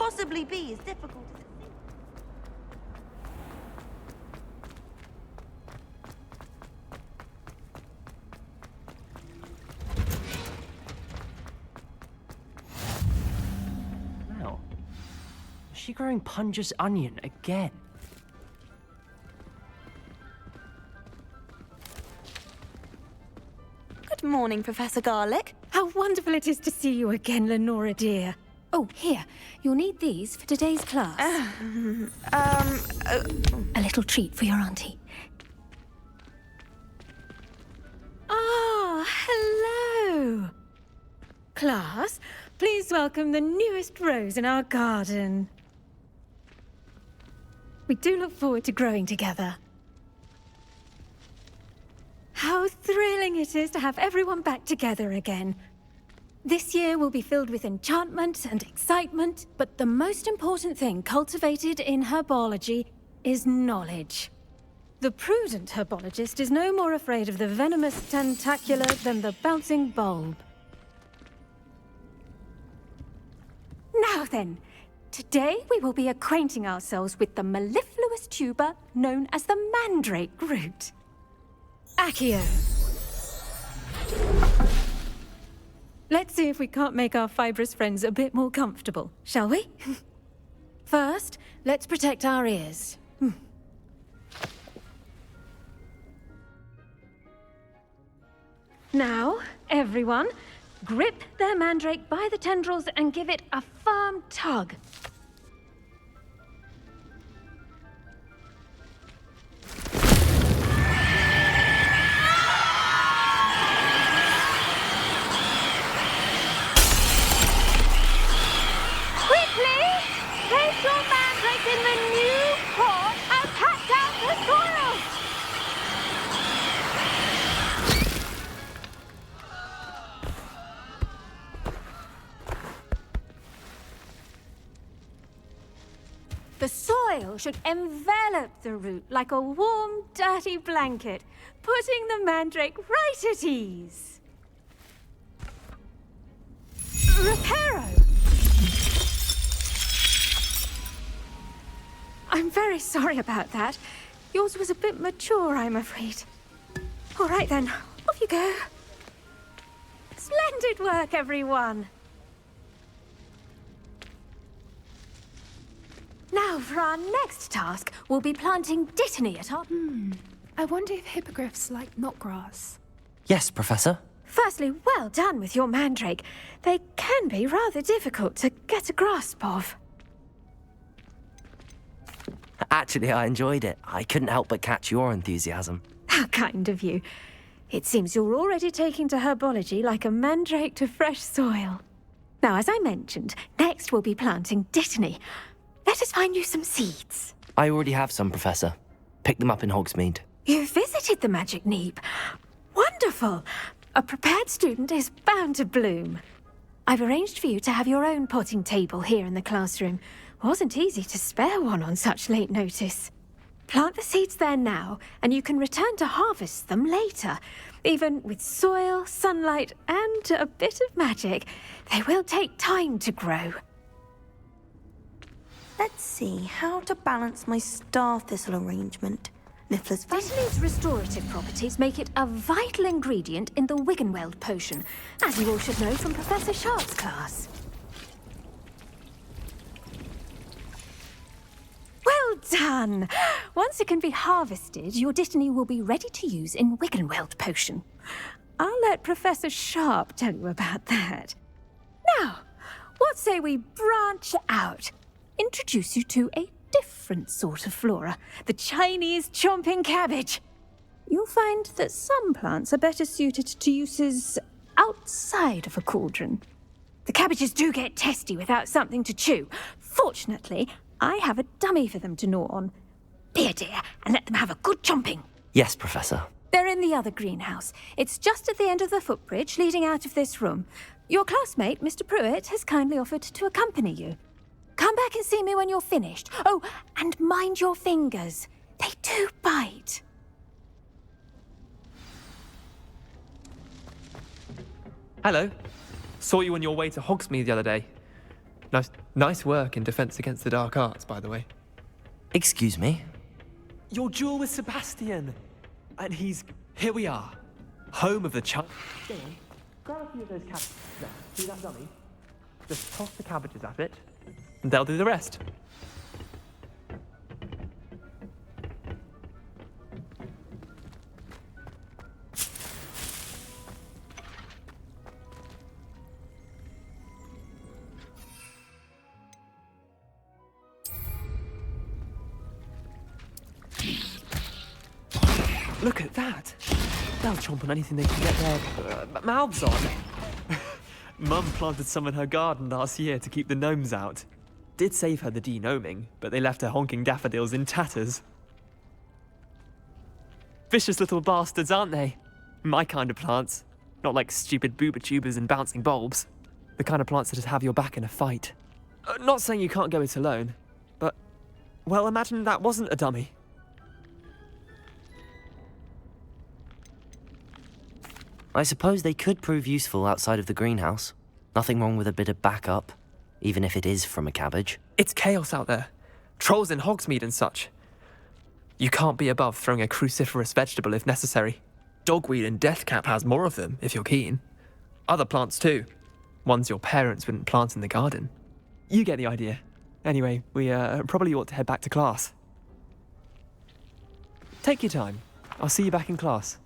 possibly be as difficult as it seems. Wow. Is she growing Punja's onion again? Good morning, Professor Garlick. How wonderful it is to see you again, Lenora dear. Oh, here. You'll need these for today's class. A little treat for your auntie. Ah, hello. Class, please welcome the newest rose in our garden. We do look forward to growing together. How thrilling it is to have everyone back together again. This year will be filled with enchantment and excitement, but the most important thing cultivated in herbology is knowledge. The prudent herbologist is no more afraid of the venomous tentacular than the bouncing bulb. Now then, today we will be acquainting ourselves with the mellifluous tuber known as the mandrake root. Accio. Let's see if we can't make our fibrous friends a bit more comfortable, shall we? First, let's protect our ears. Now, everyone, grip their mandrake by the tendrils and give it a firm tug. Place your mandrake in the new pot and pack out the soil! The soil should envelop the root like a warm, dirty blanket, putting the mandrake right at ease. Reparo! I'm very sorry about that. Yours was a bit mature, I'm afraid. All right then, off you go. Splendid work, everyone. Now, for our next task, we'll be planting dittany at our... I wonder if hippogriffs like knotgrass. Yes, Professor. Firstly, well done with your mandrake. They can be rather difficult to get a grasp of. Actually, I enjoyed it. I couldn't help but catch your enthusiasm. How kind of you. It seems you're already taking to herbology like a mandrake to fresh soil. Now, as I mentioned, next we'll be planting dittany. Let us find you some seeds. I already have some, Professor. Picked them up in Hogsmeade. You visited the Magic Neep. Wonderful. A prepared student is bound to bloom. I've arranged for you to have your own potting table here in the classroom. Wasn't easy to spare one on such late notice. Plant the seeds there now, and you can return to harvest them later. Even with soil, sunlight, and a bit of magic, they will take time to grow. Let's see how to balance my star thistle arrangement. Niffler's Dittany's restorative properties make it a vital ingredient in the Wiggenweld potion, as you all should know from Professor Sharp's class. Well done! Once it can be harvested, your dittany will be ready to use in Wiggenweld potion. I'll let Professor Sharp tell you about that. Now, what say we branch out? Introduce you to a different sort of flora, the Chinese chomping cabbage. You'll find that some plants are better suited to uses outside of a cauldron. The cabbages do get testy without something to chew. Fortunately, I have a dummy for them to gnaw on. Be a dear and let them have a good chomping. Yes, Professor. They're in the other greenhouse. It's just at the end of the footbridge leading out of this room. Your classmate, Mr. Pruitt, has kindly offered to accompany you. Come back and see me when you're finished. Oh, and mind your fingers. They do bite. Hello. Saw you on your way to Hogsmeade the other day. Nice work in Defense Against the Dark Arts, by the way. Excuse me? Your duel with Sebastian! And here we are. Home of the child. Go on, grab a few of those cabbages there. See that dummy? Just toss the cabbages at it, and they'll do the rest. Look at that! They'll chomp on anything they can get their mouths on. Mum planted some in her garden last year to keep the gnomes out. Did save her the de-gnoming, but they left her honking daffodils in tatters. Vicious little bastards, aren't they? My kind of plants. Not like stupid booba tubers and bouncing bulbs. The kind of plants that just have your back in a fight. Not saying you can't go it alone, but, well, imagine that wasn't a dummy. I suppose they could prove useful outside of the greenhouse. Nothing wrong with a bit of backup, even if it is from a cabbage. It's chaos out there. Trolls in Hogsmeade and such. You can't be above throwing a cruciferous vegetable if necessary. Dogweed and deathcap has more of them, if you're keen. Other plants too. Ones your parents wouldn't plant in the garden. You get the idea. Anyway, we probably ought to head back to class. Take your time. I'll see you back in class.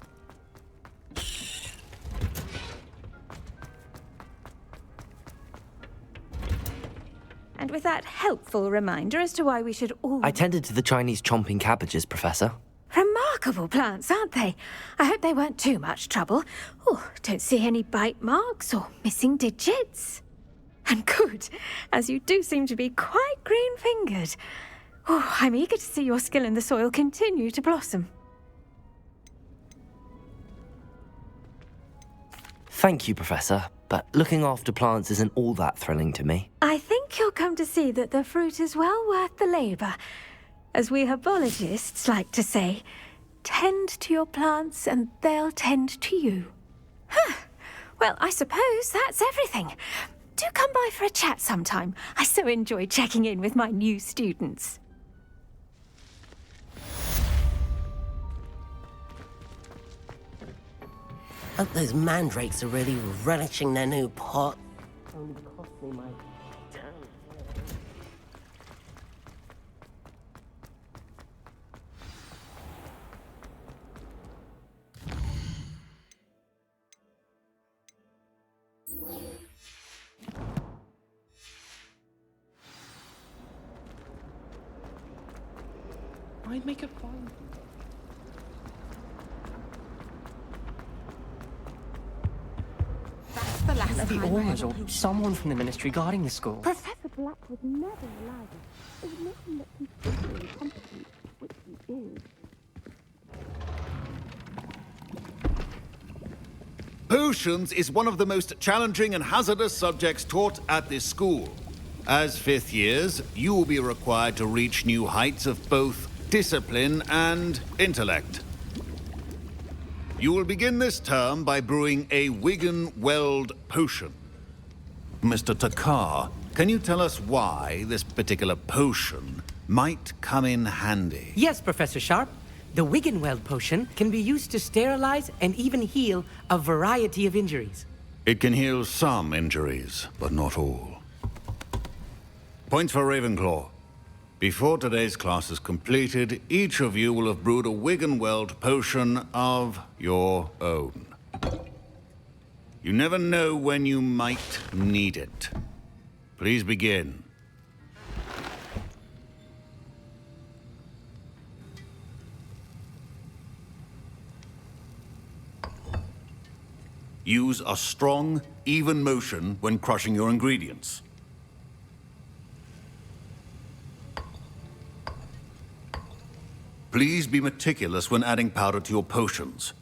And with that helpful reminder as to why we should all... I tended to the Chinese chomping cabbages, Professor. Remarkable plants, aren't they? I hope they weren't too much trouble. Oh, don't see any bite marks or missing digits. And good, as you do seem to be quite green-fingered. Oh, I'm eager to see your skill in the soil continue to blossom. Thank you, Professor, but looking after plants isn't all that thrilling to me. I think you'll come to see that the fruit is well worth the labour. As we herbologists like to say, tend to your plants and they'll tend to you. Huh. Well, I suppose that's everything. Do come by for a chat sometime. I so enjoy checking in with my new students. Hope those mandrakes are really relishing their new pot. Only cost me my damn. I'd make a fine. The last of the Aurors or someone from the Ministry guarding the school. Professor Black would never allow this. It would make him look completely incompetent, which he is. Potions is one of the most challenging and hazardous subjects taught at this school. As fifth years, you will be required to reach new heights of both discipline and intellect. You will begin this term by brewing a Wiggenweld potion. Mr. Takar, can you tell us why this particular potion might come in handy? Yes, Professor Sharp. The Wiggenweld potion can be used to sterilize and even heal a variety of injuries. It can heal some injuries, but not all. Points for Ravenclaw. Before today's class is completed, each of you will have brewed a Wiggenweld potion of your own. You never know when you might need it. Please begin. Use a strong, even motion when crushing your ingredients. Please be meticulous when adding powder to your potions.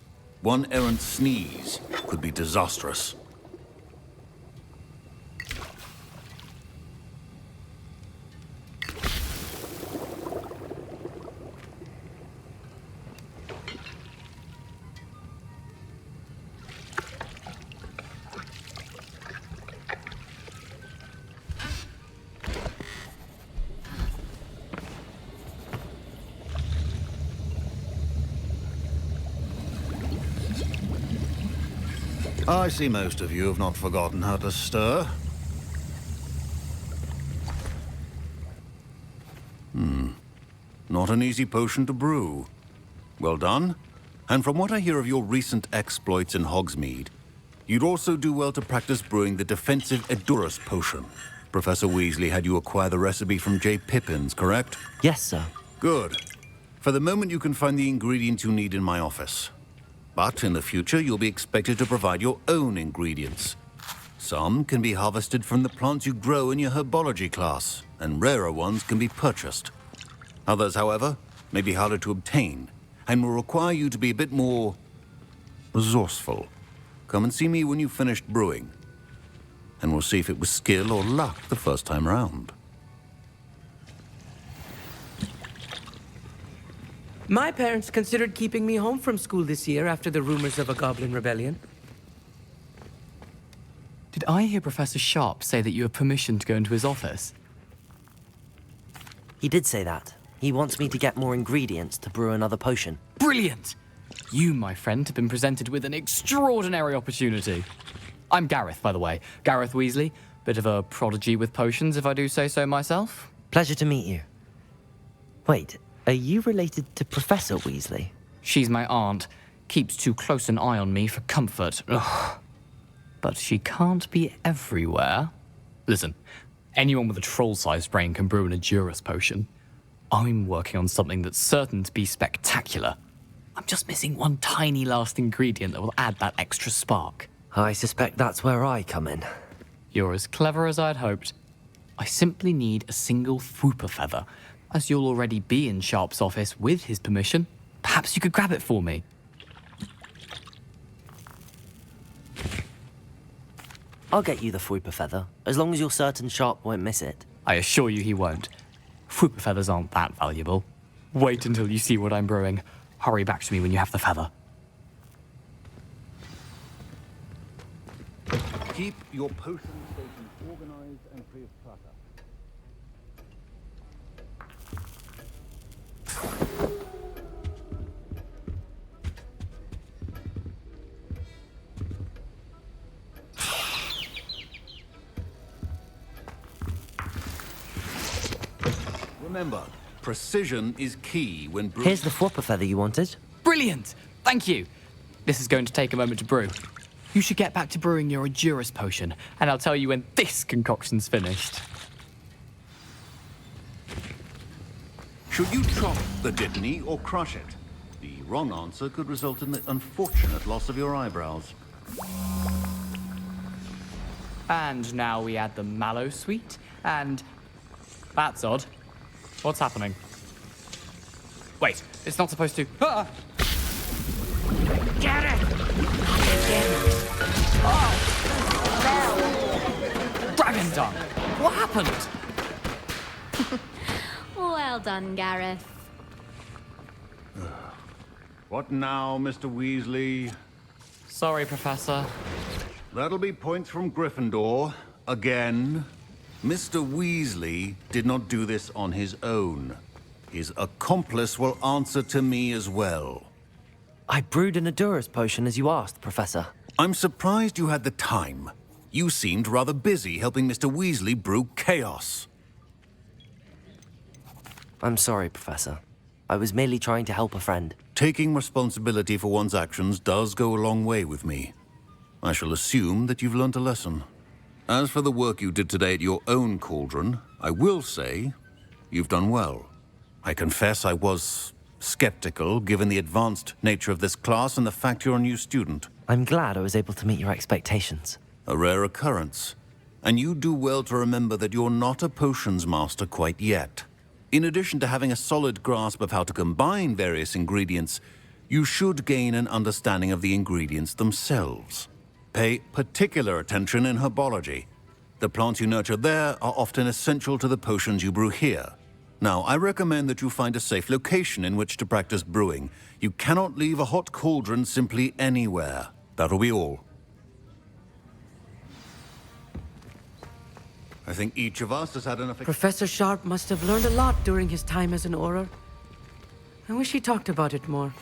One errant sneeze could be disastrous. I see most of you have not forgotten how to stir. Not an easy potion to brew. Well done. And from what I hear of your recent exploits in Hogsmeade, you'd also do well to practice brewing the defensive Edurus potion. Professor Weasley had you acquire the recipe from J. Pippins, correct? Yes, sir. Good. For the moment, you can find the ingredients you need in my office. But in the future, you'll be expected to provide your own ingredients. Some can be harvested from the plants you grow in your herbology class, and rarer ones can be purchased. Others, however, may be harder to obtain, and will require you to be a bit more resourceful. Come and see me when you've finished brewing, and we'll see if it was skill or luck the first time round. My parents considered keeping me home from school this year after the rumors of a goblin rebellion. Did I hear Professor Sharp say that you have permission to go into his office? He did say that. He wants me to get more ingredients to brew another potion. Brilliant! You, my friend, have been presented with an extraordinary opportunity. I'm Gareth, by the way. Gareth Weasley. Bit of a prodigy with potions, if I do say so myself. Pleasure to meet you. Wait, are you related to Professor Weasley? She's my aunt. Keeps too close an eye on me for comfort. Ugh. But she can't be everywhere. Listen, anyone with a troll-sized brain can brew an Edurus potion. I'm working on something that's certain to be spectacular. I'm just missing one tiny last ingredient that will add that extra spark. I suspect that's where I come in. You're as clever as I'd hoped. I simply need a single Fwooper feather. As you'll already be in Sharp's office with his permission, perhaps you could grab it for me. I'll get you the Fwooper feather, as long as you're certain Sharp won't miss it. I assure you he won't. Fwooper feathers aren't that valuable. Wait until you see what I'm brewing. Hurry back to me when you have the feather. Keep your potion stations organized and free of clutter. Remember, precision is key when brewing. Here's the Fwooper feather you wanted. Brilliant! Thank you! This is going to take a moment to brew. You should get back to brewing your Edurus potion, and I'll tell you when this concoction's finished. Should you chop the Dittany or crush it? The wrong answer could result in the unfortunate loss of your eyebrows. And now we add the mallow sweet, and... That's odd. What's happening? Wait, it's not supposed to... Ah! Get it! Dragon tongue! What happened? Well done, Gareth. What now, Mr. Weasley? Sorry, Professor. That'll be points from Gryffindor. Again. Mr. Weasley did not do this on his own. His accomplice will answer to me as well. I brewed an Edurus potion as you asked, Professor. I'm surprised you had the time. You seemed rather busy helping Mr. Weasley brew chaos. I'm sorry, Professor. I was merely trying to help a friend. Taking responsibility for one's actions does go a long way with me. I shall assume that you've learnt a lesson. As for the work you did today at your own cauldron, I will say you've done well. I confess I was skeptical, given the advanced nature of this class and the fact you're a new student. I'm glad I was able to meet your expectations. A rare occurrence. And you do well to remember that you're not a potions master quite yet. In addition to having a solid grasp of how to combine various ingredients, you should gain an understanding of the ingredients themselves. Pay particular attention in herbology. The plants you nurture there are often essential to the potions you brew here. Now, I recommend that you find a safe location in which to practice brewing. You cannot leave a hot cauldron simply anywhere. That'll be all. I think each of us has had enough... Professor Sharp must have learned a lot during his time as an Auror. I wish he talked about it more.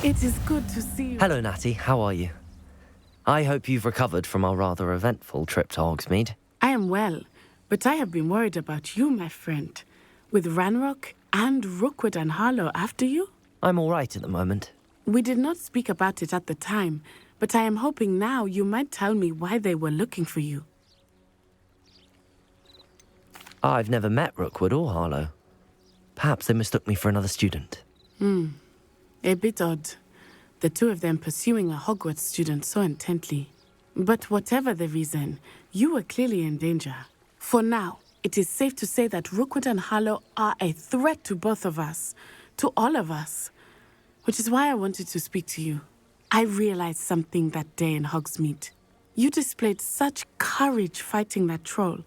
It is good to see you. Hello, Natty. How are you? I hope you've recovered from our rather eventful trip to Hogsmeade. I am well, but I have been worried about you, my friend. With Ranrock and Rookwood and Harlow after you? I'm all right at the moment. We did not speak about it at the time, but I am hoping now you might tell me why they were looking for you. I've never met Rookwood or Harlow. Perhaps they mistook me for another student. A bit odd. The two of them pursuing a Hogwarts student so intently. But whatever the reason, you were clearly in danger. For now, it is safe to say that Rookwood and Harlow are a threat to both of us, to all of us. Which is why I wanted to speak to you. I realized something that day in Hogsmeade. You displayed such courage fighting that troll,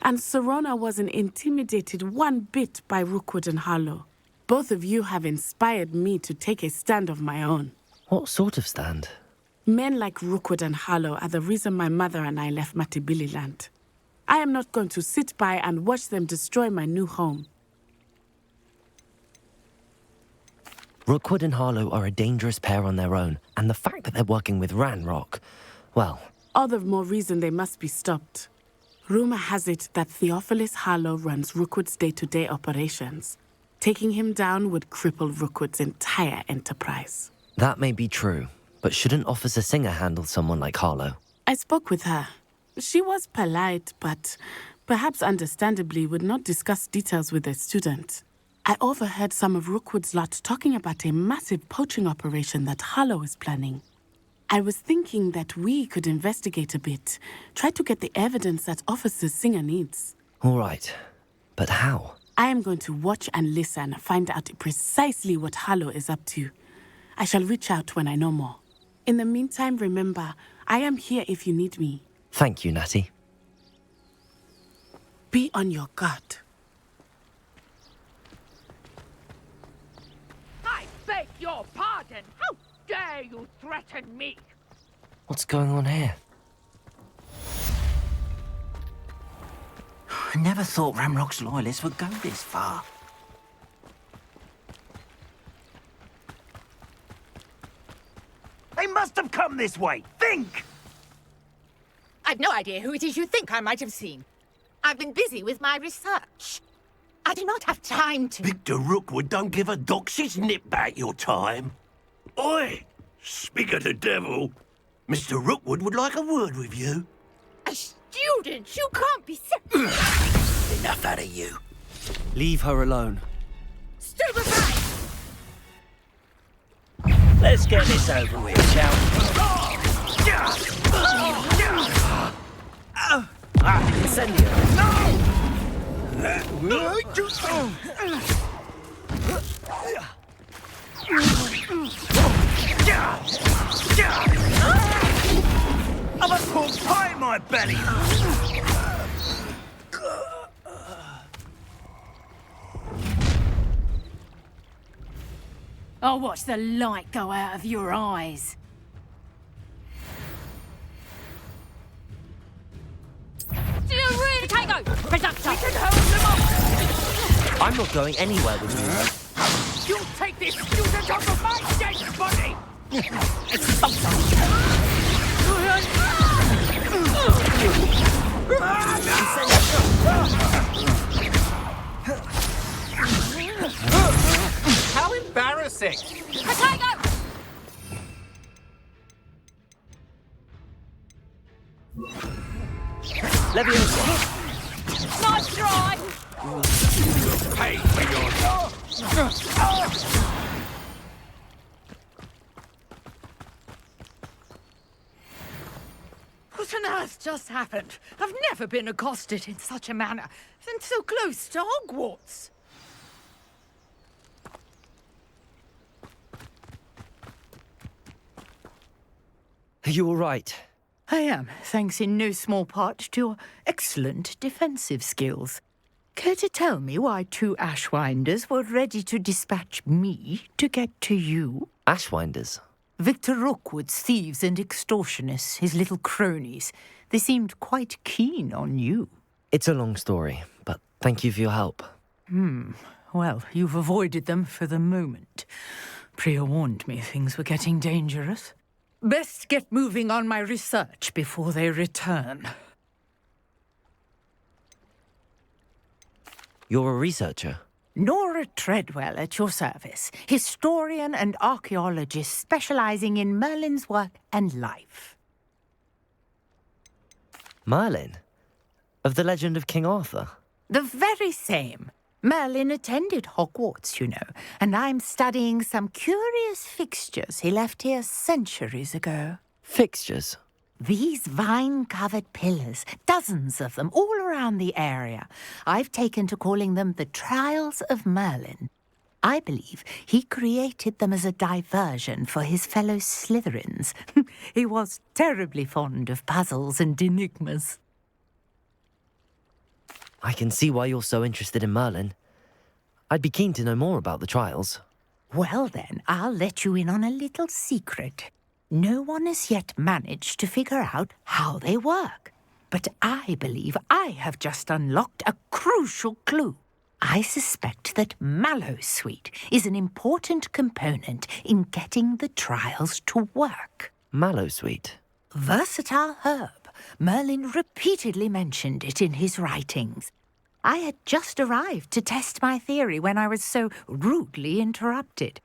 and Serona wasn't intimidated one bit by Rookwood and Harlow. Both of you have inspired me to take a stand of my own. What sort of stand? Men like Rookwood and Harlow are the reason my mother and I left Matibili land. I am not going to sit by and watch them destroy my new home. Rookwood and Harlow are a dangerous pair on their own, and the fact that they're working with Ranrock, well... All the more reason they must be stopped. Rumor has it that Theophilus Harlow runs Rookwood's day-to-day operations. Taking him down would cripple Rookwood's entire enterprise. That may be true, but shouldn't Officer Singer handle someone like Harlow? I spoke with her. She was polite, but perhaps understandably would not discuss details with a student. I overheard some of Rookwood's lot talking about a massive poaching operation that Harlow is planning. I was thinking that we could investigate a bit, try to get the evidence that Officer Singer needs. All right, but how? I am going to watch and listen, find out precisely what Harlow is up to. I shall reach out when I know more. In the meantime, remember, I am here if you need me. Thank you, Natty. Be on your guard. I beg your pardon! How dare you threaten me? What's going on here? I never thought Ranrock's loyalists would go this far. They must have come this way. Think! I've no idea who it is you think I might have seen. I've been busy with my research. I do not have time to... Victor Rookwood don't give a doxy's nip back your time. Oi! Speak of the devil. Mr. Rookwood would like a word with you. A student? You can't be... Enough out of you. Leave her alone. Stupefy! Let's get this over with, shall we? Incendio! I must put pie in my belly. I'll watch the light go out of your eyes. Do you really go? Reductor! I'm not going anywhere with you. You take this student off of my dead body! How embarrassing! Potato! Leviosa! Nice try! Pay for your... What on earth just happened? I've never been accosted in such a manner, and so close to Hogwarts. Are you all right? I am, thanks in no small part to your excellent defensive skills. Care to tell me why two Ashwinders were ready to dispatch me to get to you? Ashwinders? Victor Rookwood's thieves and extortionists, his little cronies. They seemed quite keen on you. It's a long story, but thank you for your help. Well, you've avoided them for the moment. Priya warned me things were getting dangerous. Best get moving on my research before they return. You're a researcher? Nora Treadwell at your service, historian and archaeologist specializing in Merlin's work and life. Merlin? Of the legend of King Arthur? The very same. Merlin attended Hogwarts, you know, and I'm studying some curious fixtures he left here centuries ago. Fixtures? These vine-covered pillars, dozens of them, all around the area. I've taken to calling them the Trials of Merlin. I believe he created them as a diversion for his fellow Slytherins. He was terribly fond of puzzles and enigmas. I can see why you're so interested in Merlin. I'd be keen to know more about the trials. Well then, I'll let you in on a little secret. No one has yet managed to figure out how they work. But I believe I have just unlocked a crucial clue. I suspect that Mallowsweet is an important component in getting the trials to work. Mallowsweet? Versatile herb. Merlin repeatedly mentioned it in his writings. I had just arrived to test my theory when I was so rudely interrupted.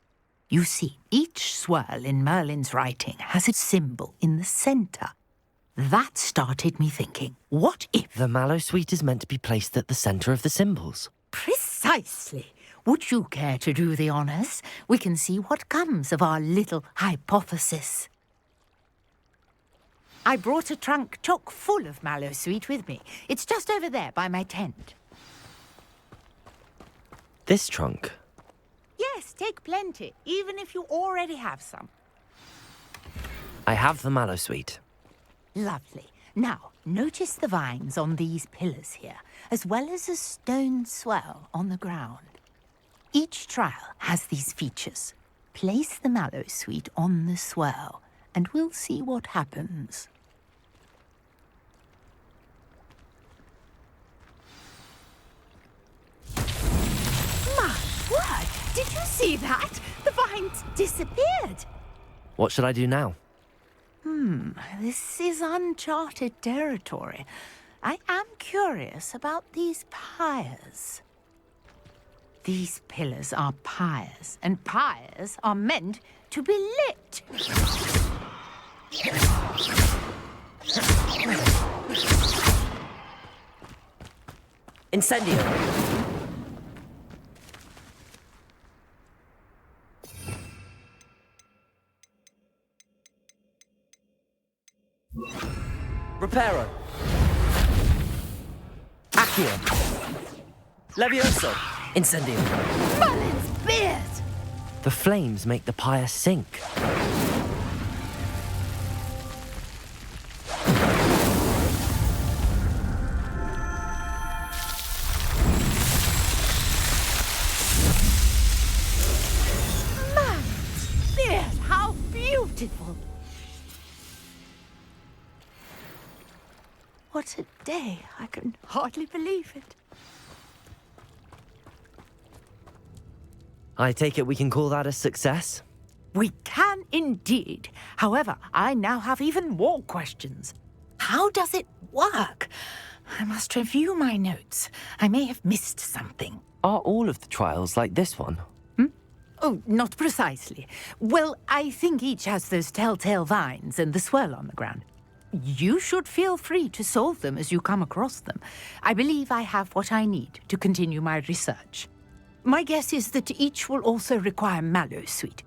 You see, each swirl in Merlin's writing has a symbol in the centre. That started me thinking, what if... The Mallowsweet is meant to be placed at the centre of the symbols. Precisely. Would you care to do the honours? We can see what comes of our little hypothesis. I brought a trunk chock full of Mallowsweet with me. It's just over there by my tent. This trunk? Yes, take plenty, even if you already have some. I have the Mallowsweet. Lovely. Now, notice the vines on these pillars here, as well as a stone swell on the ground. Each trial has these features. Place the Mallowsweet on the swell, and we'll see what happens. My word! Did you see that? The vines disappeared. What should I do now? This is uncharted territory. I am curious about these pyres. These pillars are pyres, and pyres are meant to be lit. Incendio! Reparo. Accio. Levioso. Incendio. Merlin's beard! The flames make the pyre sink. Merlin's beard! How beautiful! What a day. I can hardly believe it. I take it we can call that a success? We can indeed. However, I now have even more questions. How does it work? I must review my notes. I may have missed something. Are all of the trials like this one? Oh, not precisely. Well, I think each has those telltale vines and the swirl on the ground. You should feel free to solve them as you come across them. I believe I have what I need to continue my research. My guess is that each will also require Mallowsweet,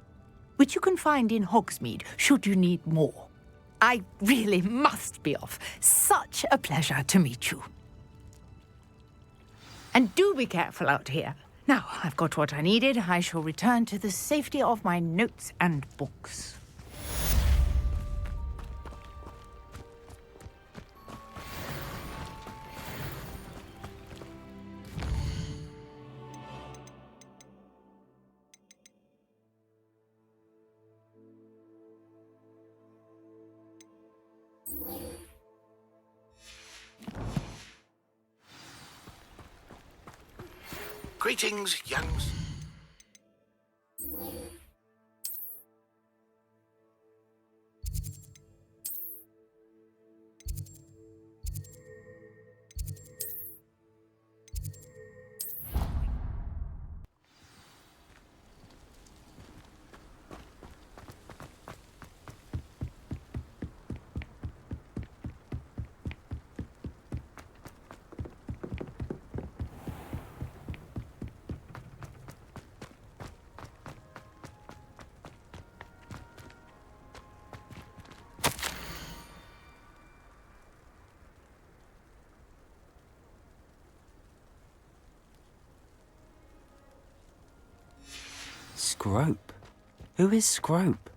which you can find in Hogsmeade should you need more. I really must be off. Such a pleasure to meet you. And do be careful out here. Now, I've got what I needed. I shall return to the safety of my notes and books. Greetings, youngs. Scrope? Who is Scrope?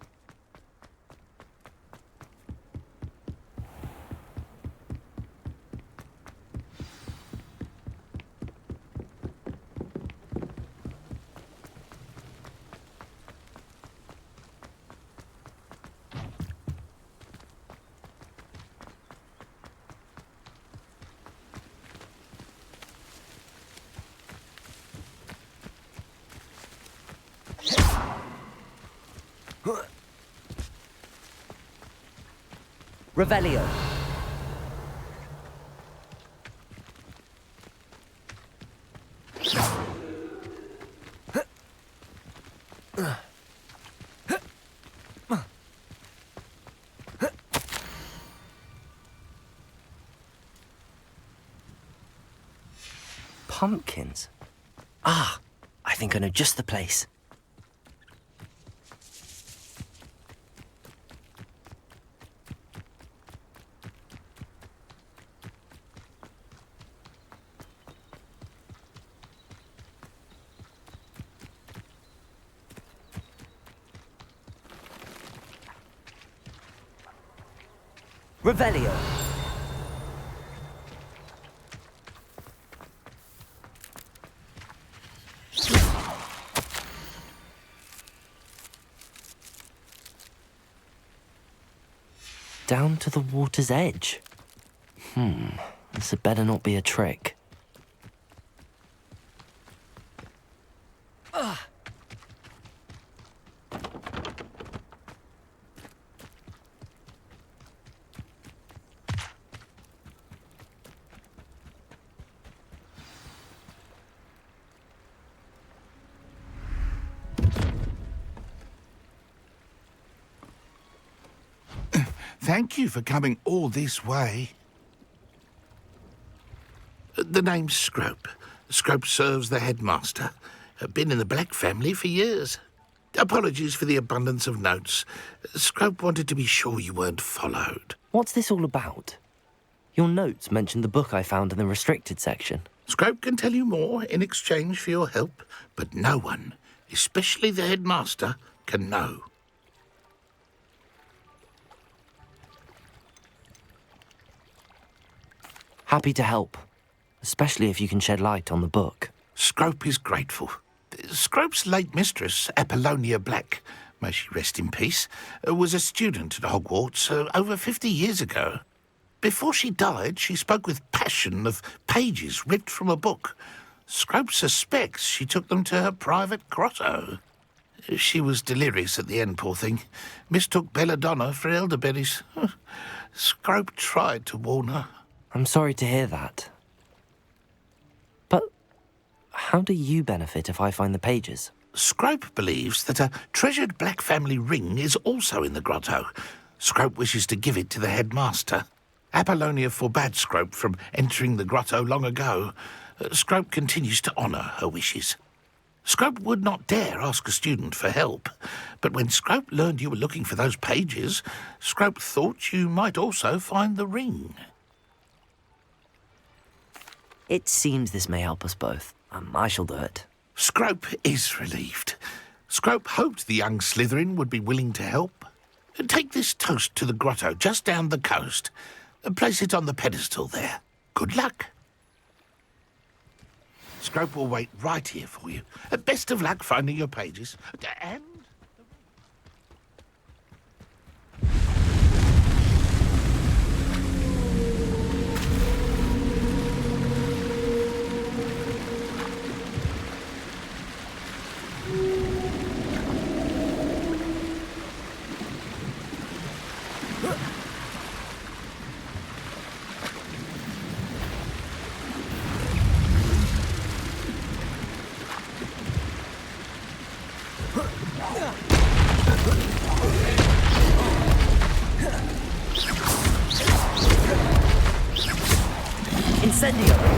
Revelio. Pumpkins. Ah, I think I know just the place. Revelio. Down to the water's edge. This had better not be a trick. Thank you for coming all this way. The name's Scrope. Scrope serves the headmaster. Been in the Black family for years. Apologies for the abundance of notes. Scrope wanted to be sure you weren't followed. What's this all about? Your notes mentioned the book I found in the restricted section. Scrope can tell you more in exchange for your help, but no one, especially the headmaster, can know. Happy to help, especially if you can shed light on the book. Scrope is grateful. Scrope's late mistress, Apollonia Black, may she rest in peace, was a student at Hogwarts over 50 years ago. Before she died, she spoke with passion of pages ripped from a book. Scrope suspects she took them to her private grotto. She was delirious at the end, poor thing. Mistook belladonna for elderberries. Scrope tried to warn her. I'm sorry to hear that. But how do you benefit if I find the pages? Scrope believes that a treasured Black family ring is also in the grotto. Scrope wishes to give it to the headmaster. Apollonia forbade Scrope from entering the grotto long ago. Scrope continues to honour her wishes. Scrope would not dare ask a student for help, but when Scrope learned you were looking for those pages, Scrope thought you might also find the ring. It seems this may help us both. I shall do it. Scrope is relieved. Scrope hoped the young Slytherin would be willing to help. Take this toast to the grotto just down the coast. Place it on the pedestal there. Good luck. Scrope will wait right here for you. Best of luck finding your pages. And... Incendio!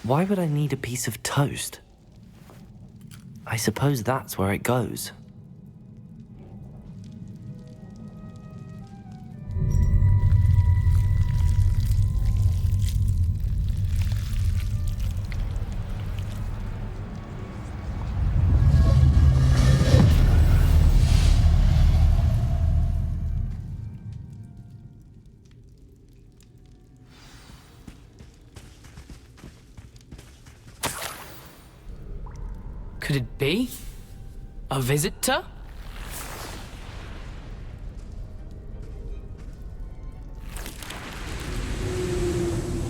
Why would I need a piece of toast? I suppose that's where it goes. Could it be? A visitor?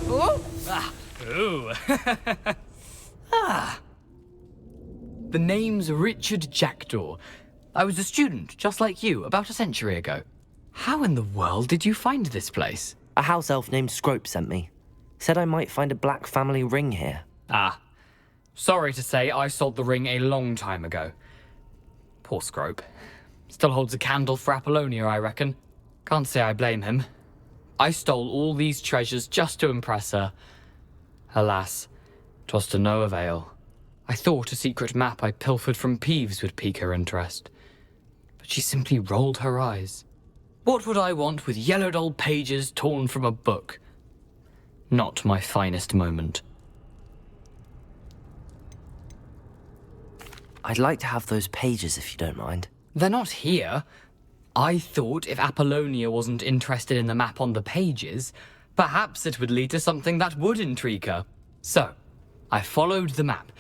Oh! Ah! Ooh! Ah! The name's Richard Jackdaw. I was a student, just like you, about a century ago. How in the world did you find this place? A house elf named Scrope sent me. Said I might find a black family ring here. Ah. Sorry to say, I sold the ring a long time ago. Poor Scrope. Still holds a candle for Apollonia, I reckon. Can't say I blame him. I stole all these treasures just to impress her. Alas, 'twas to no avail. I thought a secret map I pilfered from Peeves would pique her interest. But she simply rolled her eyes. What would I want with yellowed old pages torn from a book? Not my finest moment. I'd like to have those pages if you don't mind. They're not here. I thought if Apollonia wasn't interested in the map on the pages, perhaps it would lead to something that would intrigue her. So, I followed the map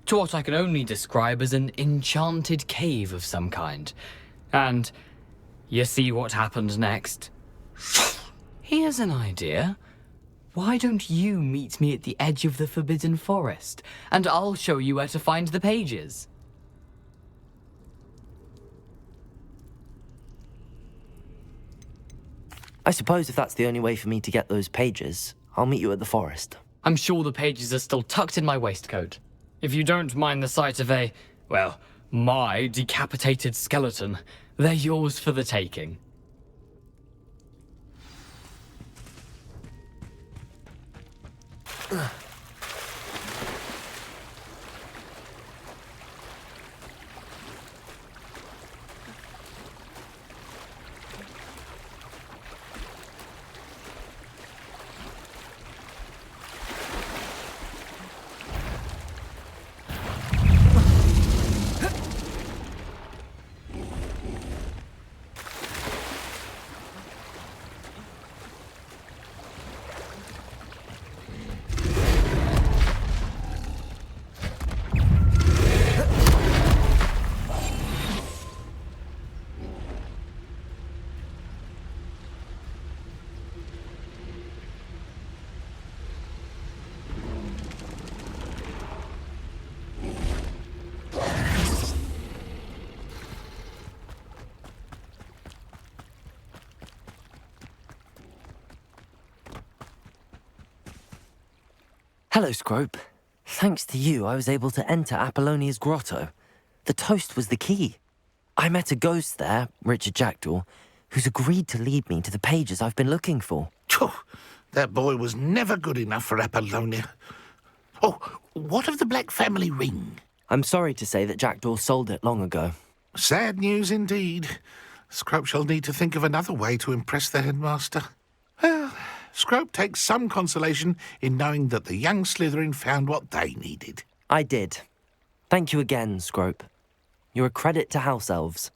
to what I can only describe as an enchanted cave of some kind. And you see what happened next. Here's an idea. Why don't you meet me at the edge of the Forbidden Forest, and I'll show you where to find the pages. I suppose if that's the only way for me to get those pages, I'll meet you at the forest. I'm sure the pages are still tucked in my waistcoat. If you don't mind the sight of a, well, my decapitated skeleton, they're yours for the taking. Hello, Scrope. Thanks to you, I was able to enter Apollonia's grotto. The toast was the key. I met a ghost there, Richard Jackdaw, who's agreed to lead me to the pages I've been looking for. That boy was never good enough for Apollonia. Oh, what of the Black family ring? I'm sorry to say that Jackdaw sold it long ago. Sad news indeed. Scrope shall need to think of another way to impress the headmaster. Well, Scrope takes some consolation in knowing that the young Slytherin found what they needed. I did. Thank you again, Scrope. You're a credit to house elves.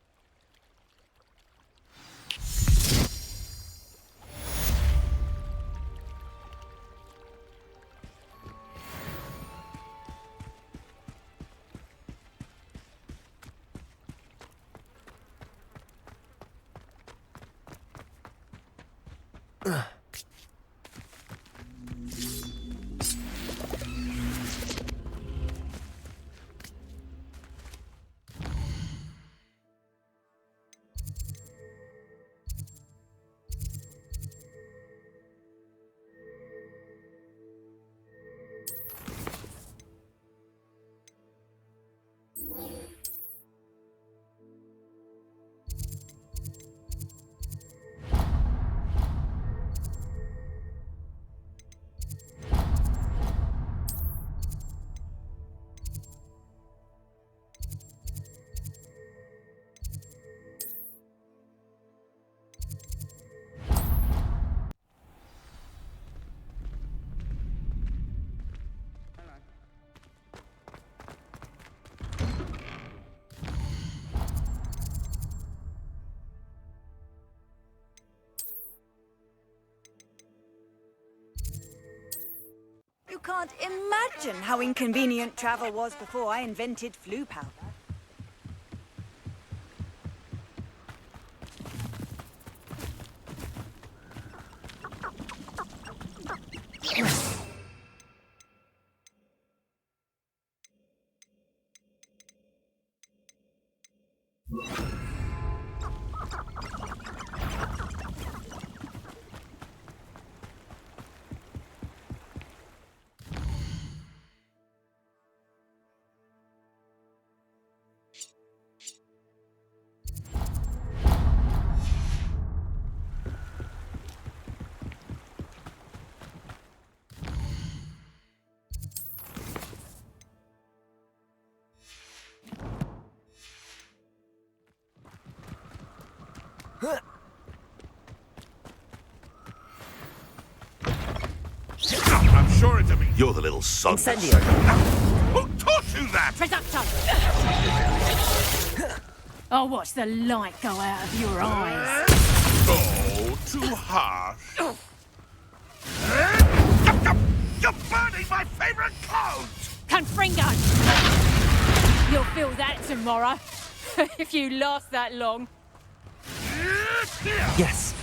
You can't imagine how inconvenient travel was before I invented flu powder. I'm sure it's a me. You're the little son. Incendio. Who taught you that? Reducto! I'll watch the light go out of your eyes. Oh, too harsh. You're burning my favorite clothes! Confringo! You'll feel that tomorrow, if you last that long. Yes.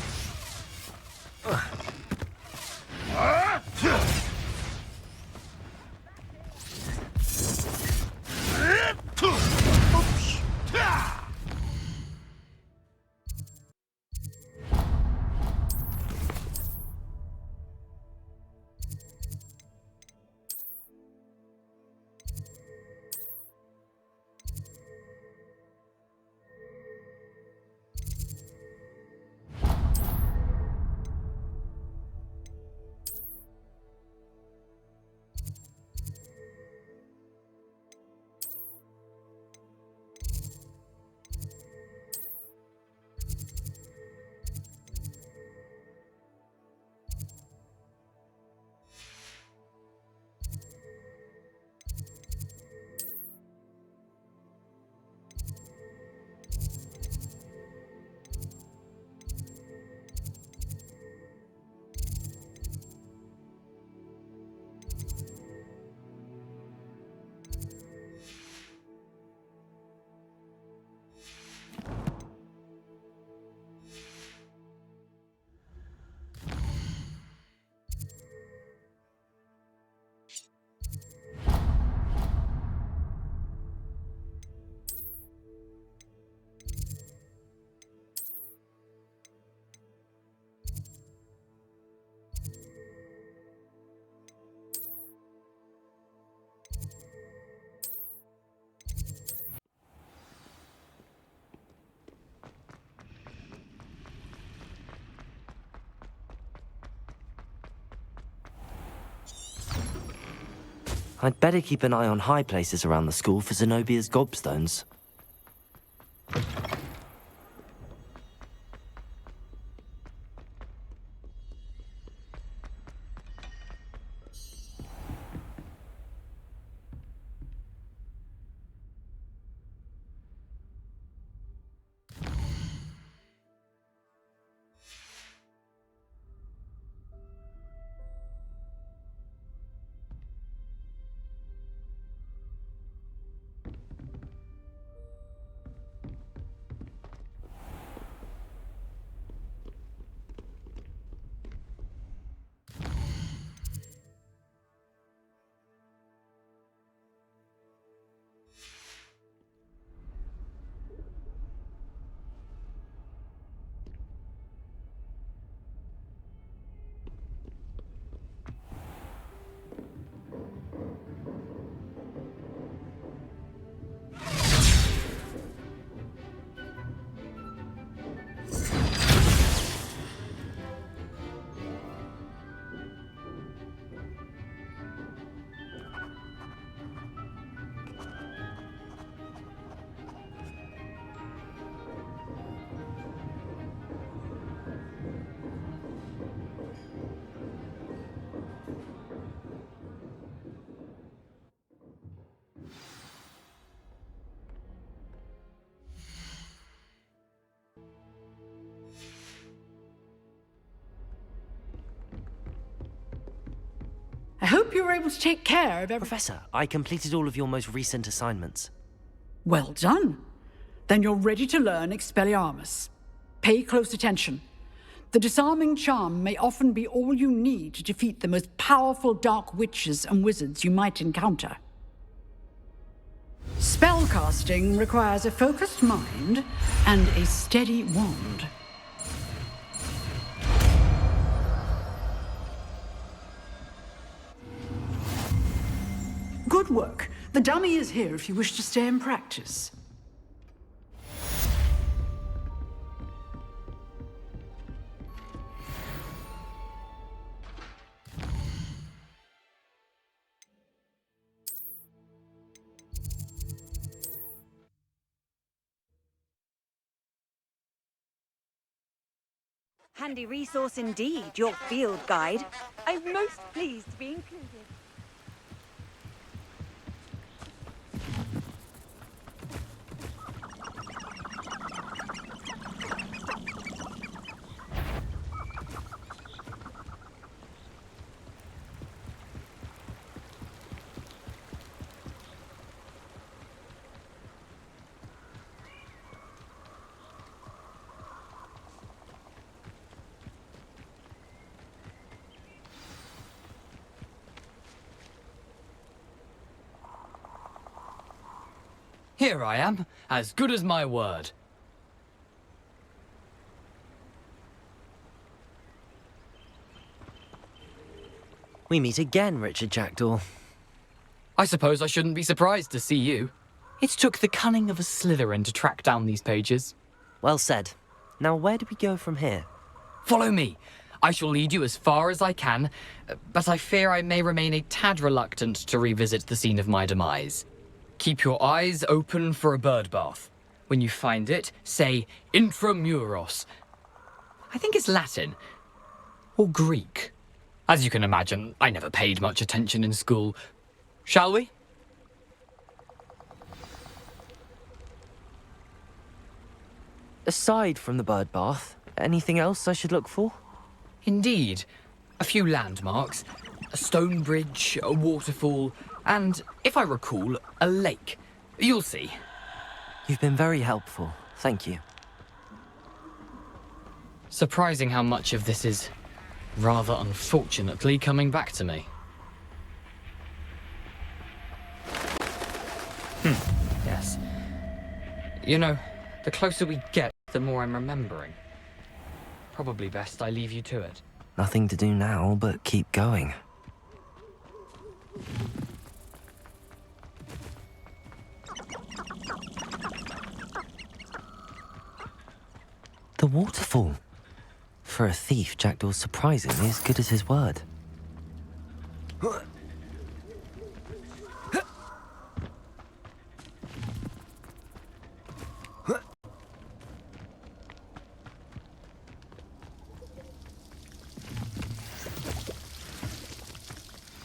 I'd better keep an eye on high places around the school for Zenobia's gobstones. I hope you were able to take care of everything. Professor, I completed all of your most recent assignments. Well done. Then you're ready to learn Expelliarmus. Pay close attention. The disarming charm may often be all you need to defeat the most powerful dark witches and wizards you might encounter. Spellcasting requires a focused mind and a steady wand. Good work. The dummy is here if you wish to stay and practice. Handy resource indeed, your field guide. I'm most pleased to be included. Here I am, as good as my word. We meet again, Richard Jackdaw. I suppose I shouldn't be surprised to see you. It took the cunning of a Slytherin to track down these pages. Well said. Now where do we go from here? Follow me. I shall lead you as far as I can, but I fear I may remain a tad reluctant to revisit the scene of my demise. Keep your eyes open for a bird bath. When you find it, say intramuros. I think it's Latin. Or Greek. As you can imagine, I never paid much attention in school. Shall we? Aside from the bird bath, anything else I should look for? Indeed. A few landmarks. A stone bridge, a waterfall, and, if I recall, a lake. You'll see. You've been very helpful. Thank you. Surprising how much of this is, rather unfortunately, coming back to me. Yes. You know, the closer we get, the more I'm remembering. Probably best I leave you to it. Nothing to do now but keep going. The waterfall. For a thief, Jackdaw's surprisingly as good as his word.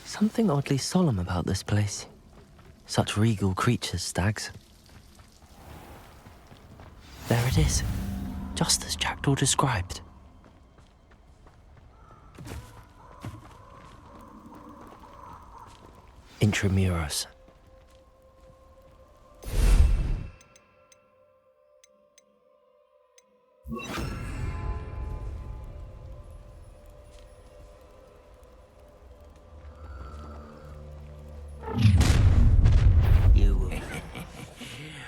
Something oddly solemn about this place. Such regal creatures, stags. There it is, just as Jackdaw described. Intramuros.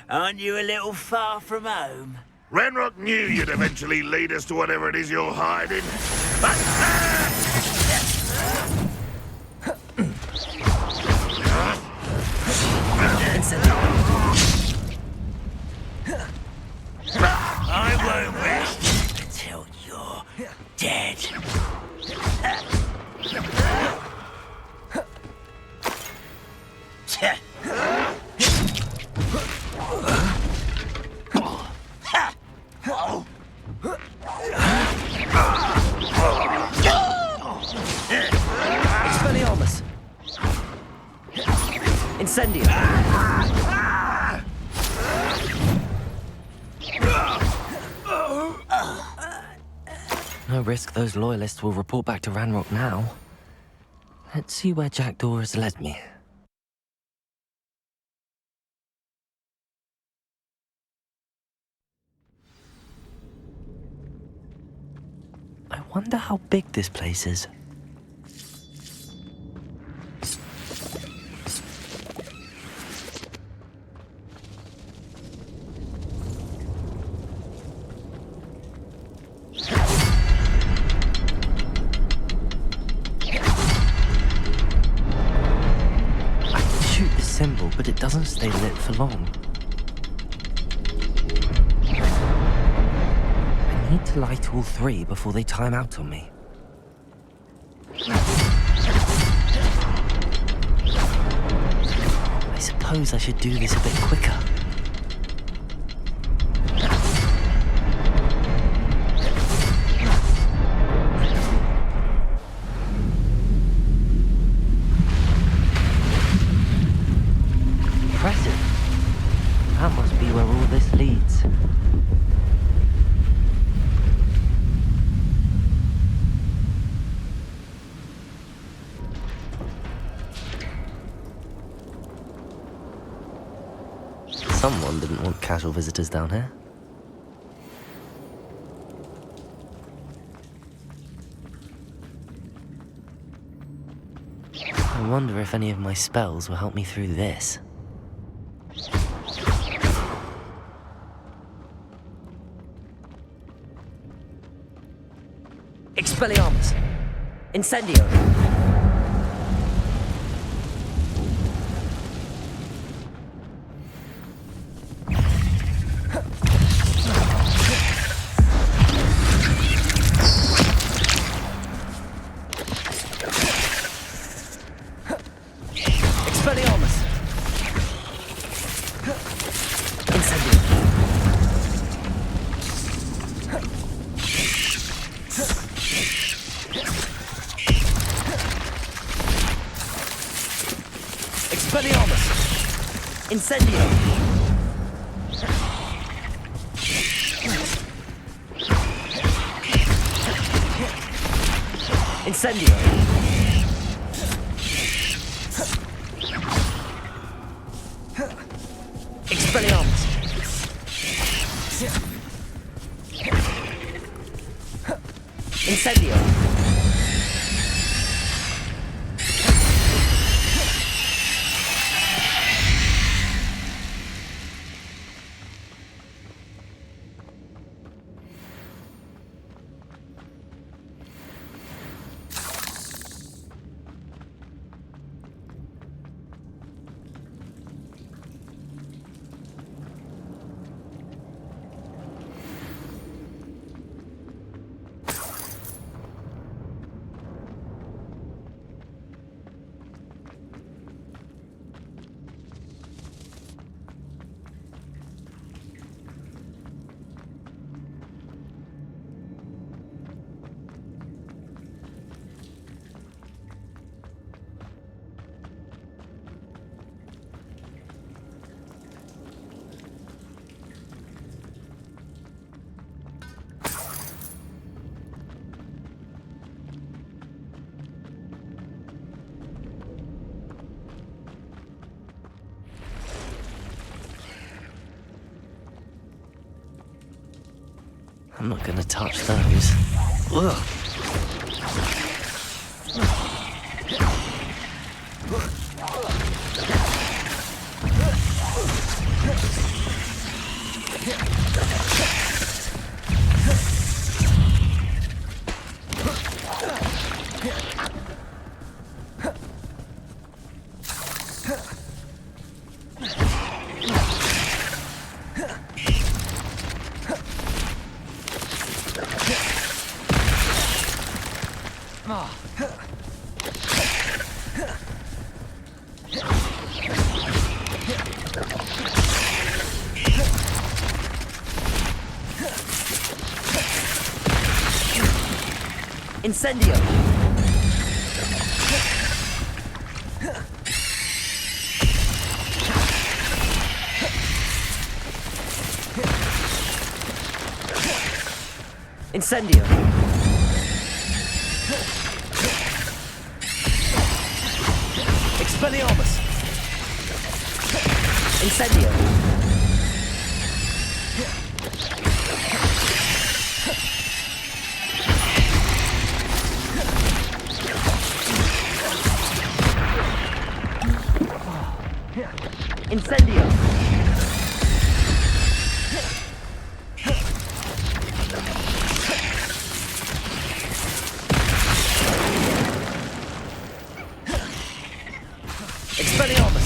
Aren't you a little far from home? Ranrock knew you'd eventually lead us to whatever it is you're hiding. I won't rest until you're dead. Expelliarmus! Incendio! No risk those loyalists will report back to Ranrock now. Let's see where Jackdaw has led me. I wonder how big this place is. Symbol, but it doesn't stay lit for long. I need to light all three before they time out on me. I suppose I should do this a bit quicker. That must be where all this leads. Someone didn't want casual visitors down here. I wonder if any of my spells will help me through this. Expelliarmus! Incendio! Expelliarmus! Incendio! Expelliarmus! Incendio! Incendio! Expelliarmus! Incendio! I'm not gonna touch those. Ugh. Incendio! Incendio! Expelliarmus! Incendio! Incendio! Expelliarmus!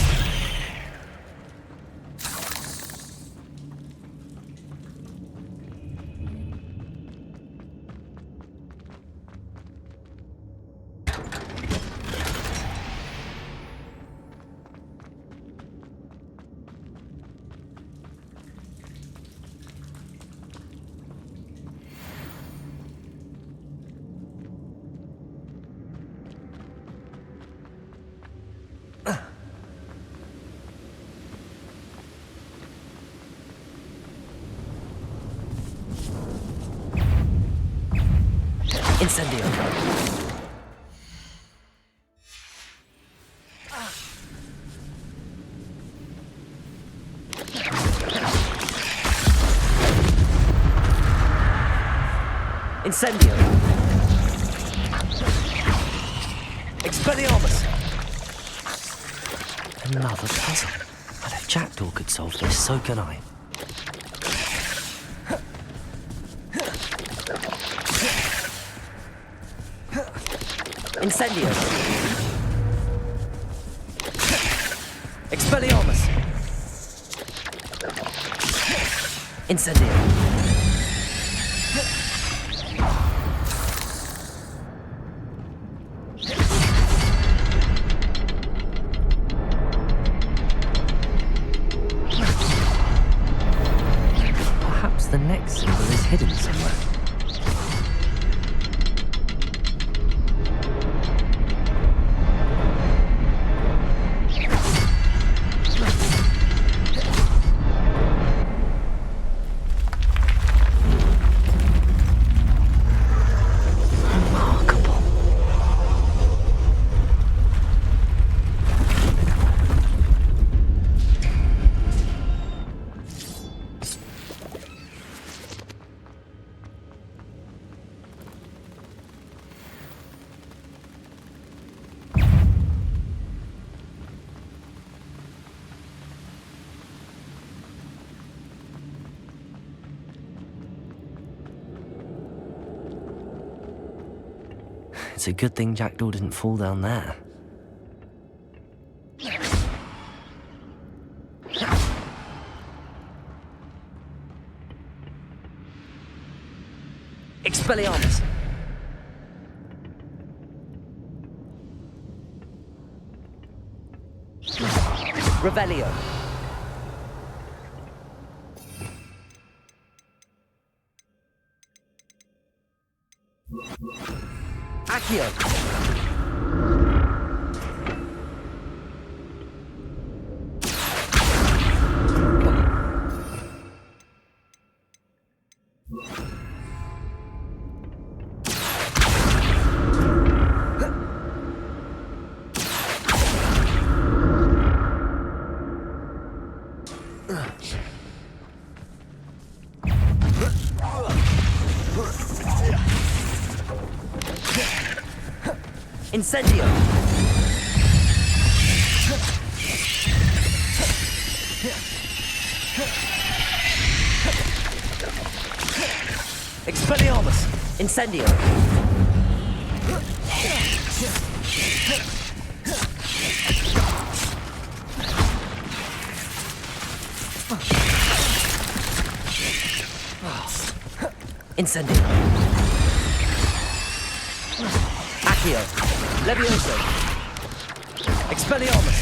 Incendio! Incendio! Expelliarmus! Another puzzle. But if Jackdaw could solve this, so can I. Incendio! Expelliarmus! Incendio! Perhaps the next symbol is hidden somewhere. It's a good thing Jackdaw didn't fall down there. Expelliarmus! Revelio! Accio! Incendio! Expelliarmus! Incendio! Incendio! Accio! Levioso! Expelliarmus!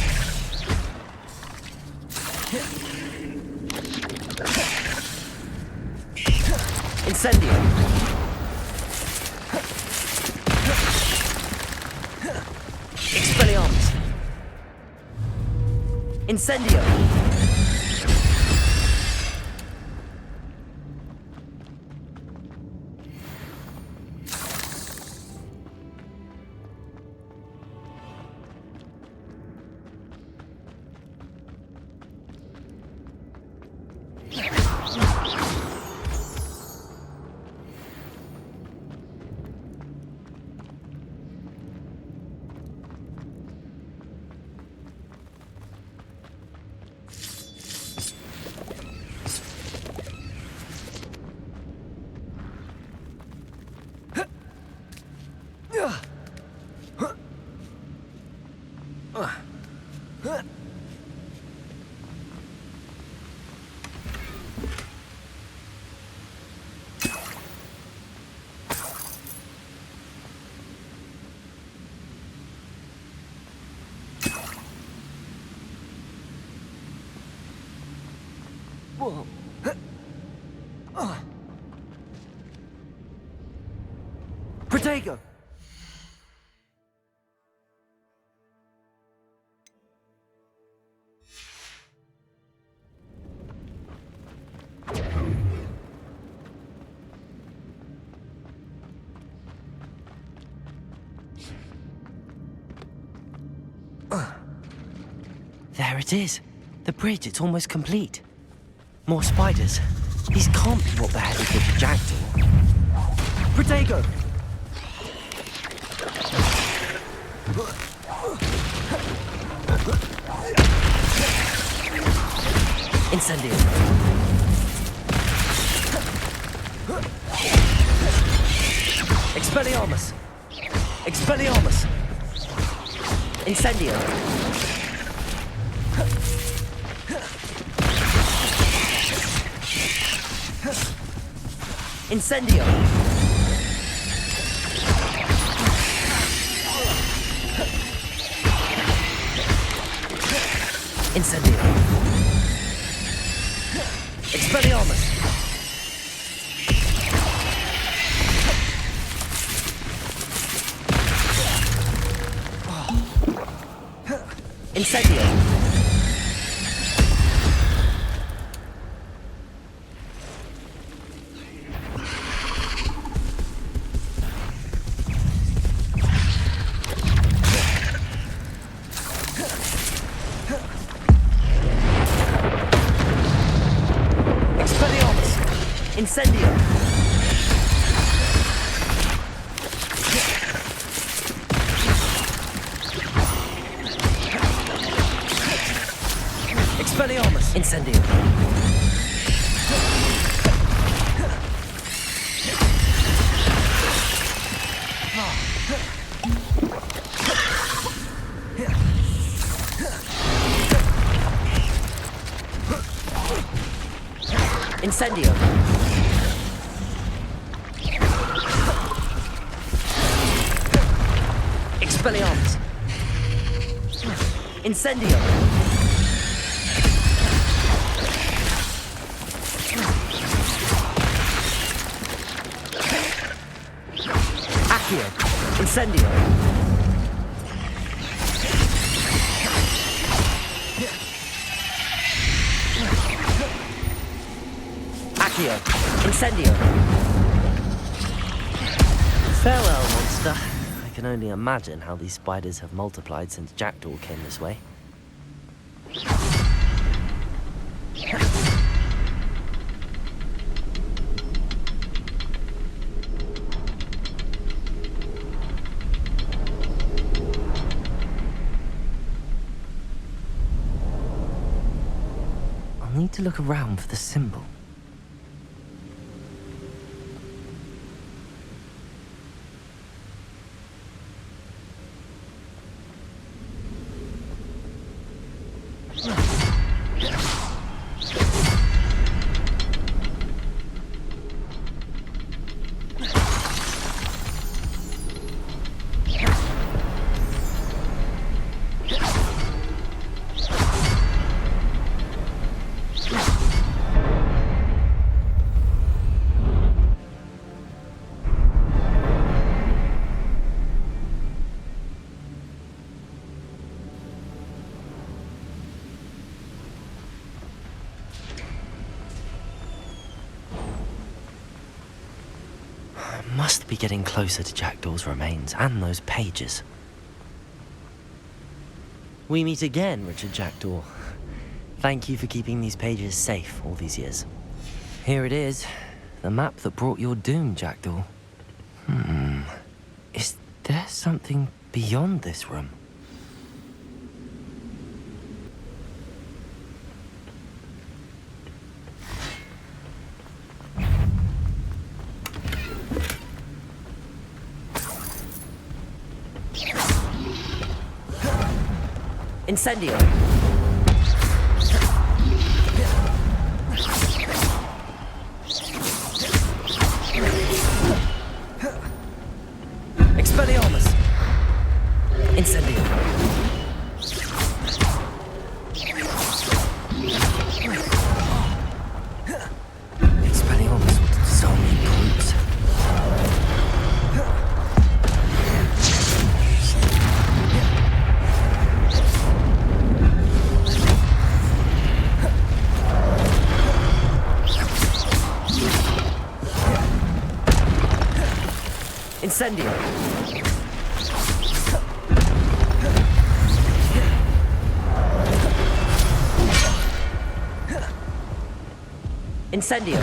Incendio! Expelliarmus! Incendio! Whoa. Protego! There it is. The bridge, it's almost complete. More spiders. These can't be what beheaded Richard Jackdaw. Protego! Incendio. Expelliarmus. Expelliarmus. Incendio. Incendio. Incendio. Expelliarmus. Incendio. Incendio! Expelliarmus! Incendio! Incendio! Expelliarmus! Incendio! Accio! Incendio! Accio! Incendio! Farewell, monster. I can only imagine how these spiders have multiplied since Jackdaw came this way. I'll need to look around for the symbol. Must be getting closer to Jackdaw's remains and those pages. We meet again, Richard Jackdaw. Thank you for keeping these pages safe all these years. Here it is, the map that brought your doom, Jackdaw. Is there something beyond this room? Incendio. Expelliarmus. Incendio. Expelliarmus will dissolve me brutes. Incendio. Incendio.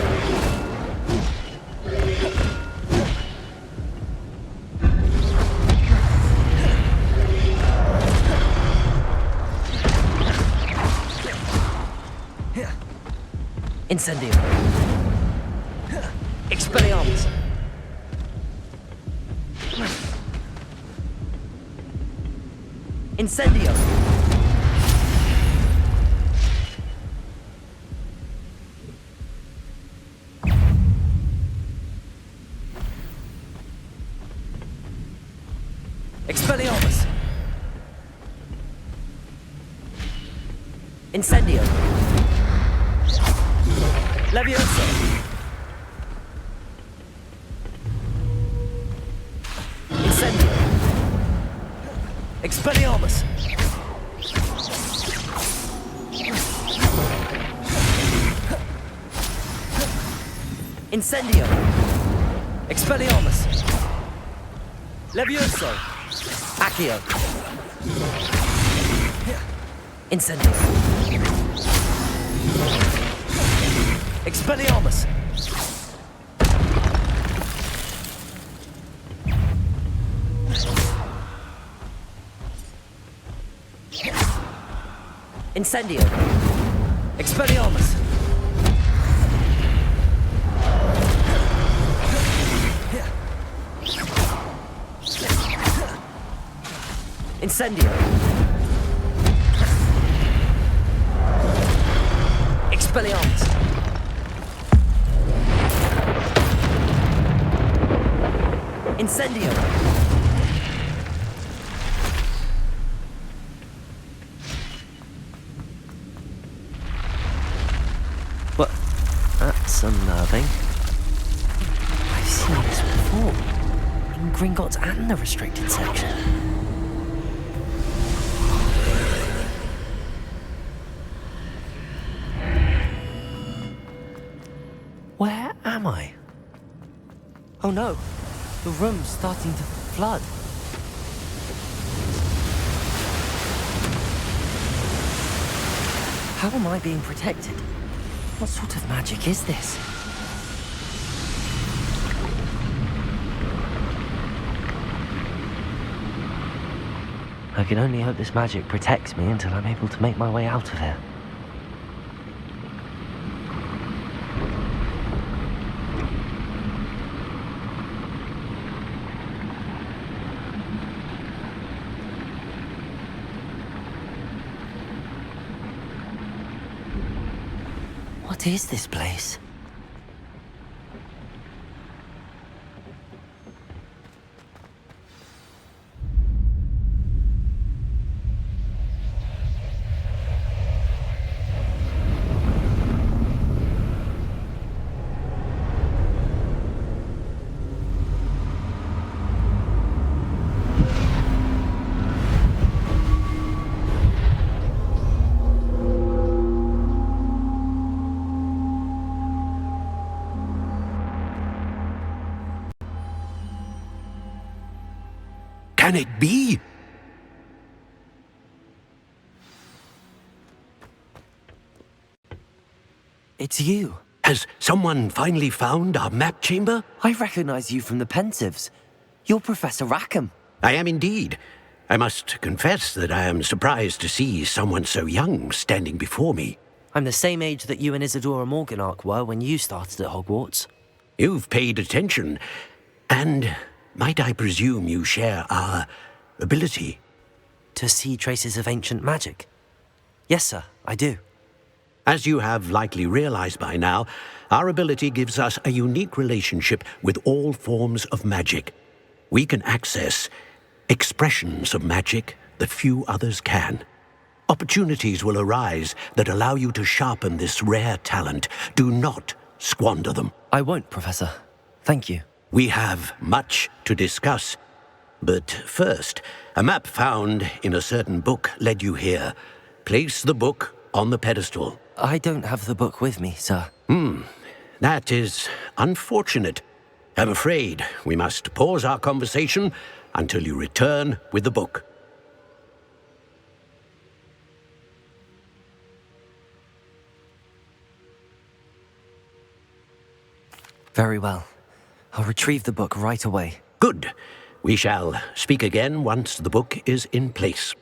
Incendio. Expelliarmus. Incendio. Expelliarmus. Incendio. Leviosa. Incendio. Expelliarmus. Incendio. Expelliarmus. Levioso. Accio. Incendio. Expelliarmus. Incendio. Expelliarmus. Incendio. Expelliarmus. Incendio. What? That's unnerving. I've seen this before. In Gringotts and the restricted section. Where am I? Oh no, the room's starting to flood. How am I being protected? What sort of magic is this? I can only hope this magic protects me until I'm able to make my way out of here. What is this place? Can it be? It's you. Has someone finally found our map chamber? I recognize you from the Pensives. You're Professor Rackham. I am indeed. I must confess that I am surprised to see someone so young standing before me. I'm the same age that you and Isadora Morganach were when you started at Hogwarts. You've paid attention, and might I presume you share our ability? to see traces of ancient magic? Yes, sir, I do. As you have likely realized by now, our ability gives us a unique relationship with all forms of magic. We can access expressions of magic that few others can. Opportunities will arise that allow you to sharpen this rare talent. Do not squander them. I won't, Professor. Thank you. We have much to discuss. But first, a map found in a certain book led you here. Place the book on the pedestal. I don't have the book with me, sir. That is unfortunate. I'm afraid we must pause our conversation until you return with the book. Very well. I'll retrieve the book right away. Good. We shall speak again once the book is in place.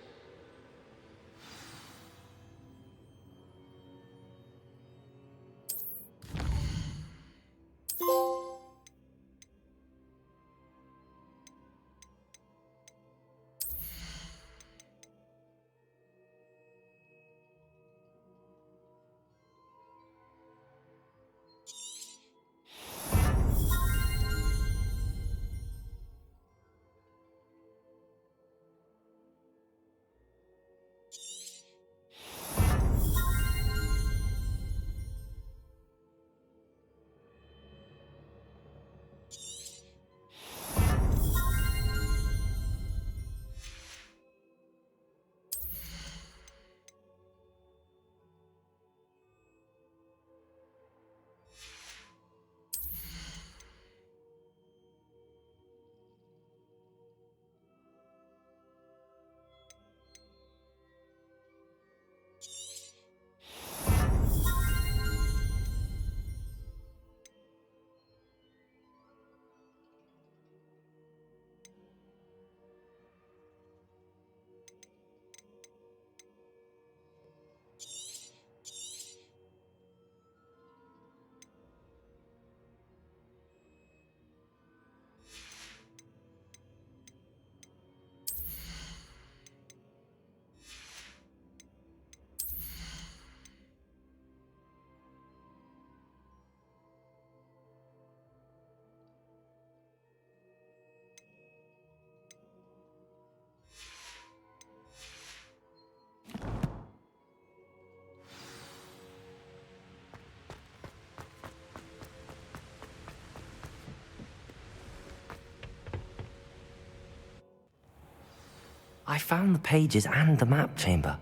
I found the pages and the map chamber.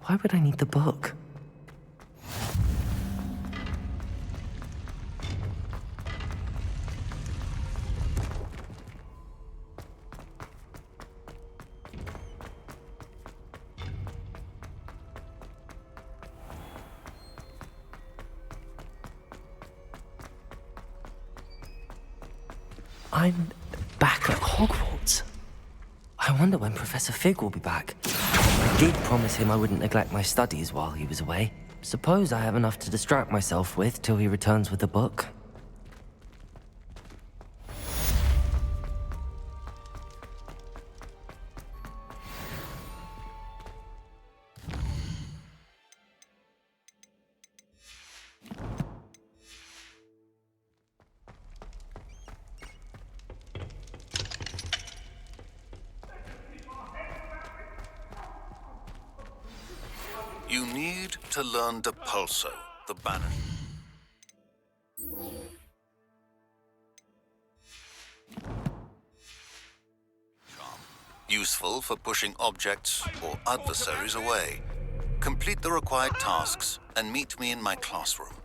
Why would I need the book? I'm back at Hogwarts. I wonder when Professor Fig will be back. I did promise him I wouldn't neglect my studies while he was away. Suppose I have enough to distract myself with till he returns with the book. You need to learn Depulso, the banner. Useful for pushing objects or adversaries away. Complete the required tasks and meet me in my classroom.